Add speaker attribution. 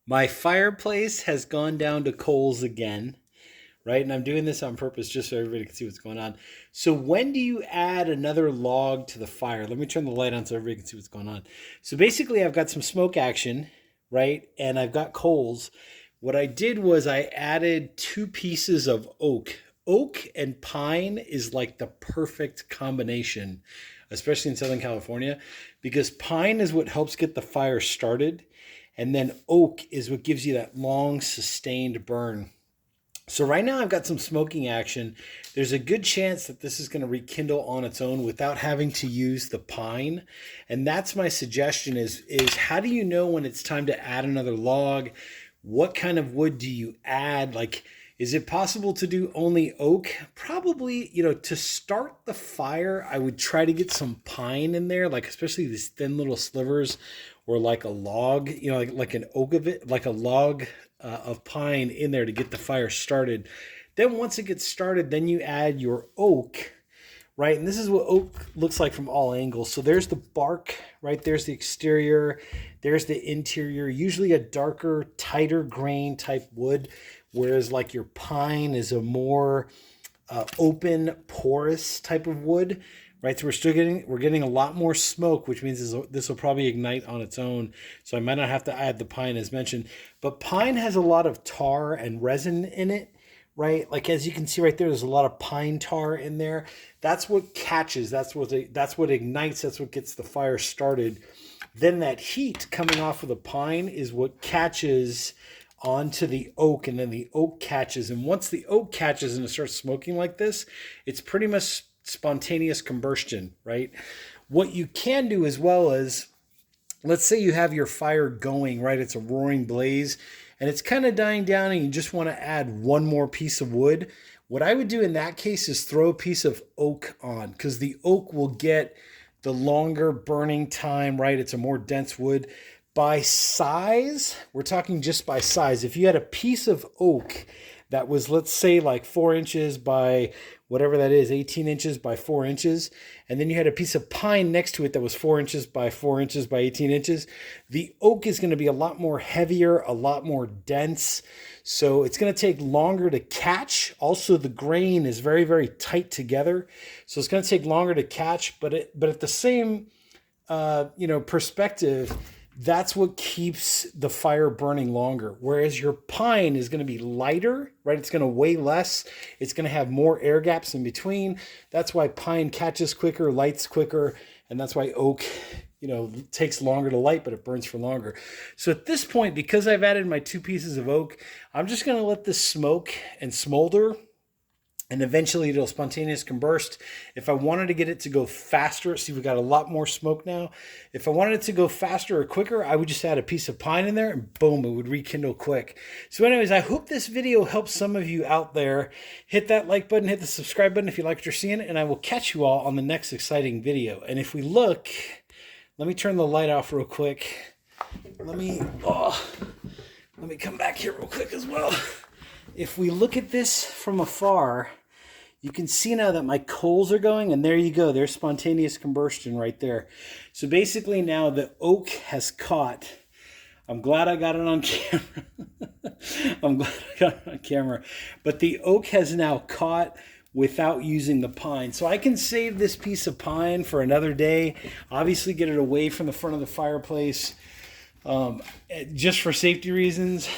Speaker 1: My fireplace has gone down to coals again, right? And I'm doing this on purpose just so everybody can see what's going on. So when do you add another log to the fire? Let me turn the light on so everybody can see what's going on. So basically I've got some smoke action, right? And I've got coals. What I did was I added 2 pieces of oak. Oak and pine is like the perfect combination, especially in Southern California, because pine is what helps get the fire started. And then oak is what gives you that long sustained burn. So right now I've got some smoking action. There's a good chance that this is going to rekindle on its own without having to use the pine. And that's my suggestion is how do you know when it's time to add another log? What kind of wood do you add? Like, is it possible to do only oak? Probably, to start the fire, I would try to get some pine in there, like especially these thin little slivers or like a log, like an oak of it, like a log of pine in there to get the fire started. Then once it gets started, then you add your oak, right? And this is what oak looks like from all angles. So there's the bark, right? There's the exterior, there's the interior, usually a darker, tighter grain type wood, whereas like your pine is a more open, porous type of wood, right? So we're getting a lot more smoke, which means this will probably ignite on its own. So I might not have to add the pine as mentioned, but pine has a lot of tar and resin in it, right? Like as you can see right there, there's a lot of pine tar in there. That's what catches. That's what ignites. That's what gets the fire started. Then that heat coming off of the pine is what catches onto the oak, and then the oak catches. And once the oak catches and it starts smoking like this, it's pretty much spontaneous combustion, right? What you can do as well is, let's say you have your fire going, right? It's a roaring blaze and it's kind of dying down and you just want to add one more piece of wood. What I would do in that case is throw a piece of oak on, because the oak will get the longer burning time, right? It's a more dense wood. By size, we're talking just by size. If you had a piece of oak that was, let's say, like 4 inches by whatever that is, 18 inches by 4 inches, and then you had a piece of pine next to it that was 4 inches by 4 inches by 18 inches, the oak is going to be a lot more heavier, a lot more dense. So it's going to take longer to catch. Also, the grain is very, very tight together. So it's going to take longer to catch, but at the same perspective, that's what keeps the fire burning longer. Whereas your pine is going to be lighter, right? It's going to weigh less. It's going to have more air gaps in between. That's why pine catches quicker, lights quicker. And that's why oak, takes longer to light, but it burns for longer. So at this point, because I've added my 2 pieces of oak, I'm just going to let this smoke and smolder. And eventually it'll spontaneous combust. If I wanted to get it to go faster, see, we got a lot more smoke now. If I wanted it to go faster or quicker, I would just add a piece of pine in there and boom, it would rekindle quick. So anyways, I hope this video helps some of you out there. Hit that like button, hit the subscribe button if you like what you're seeing, and I will catch you all on the next exciting video. And if we look, let me turn the light off real quick. Let me come back here real quick as well. If we look at this from afar, you can see now that my coals are going, and there you go. There's spontaneous combustion right there. So basically now the oak has caught. I'm glad I got it on camera. But the oak has now caught without using the pine. So I can save this piece of pine for another day. Obviously get it away from the front of the fireplace. Just for safety reasons,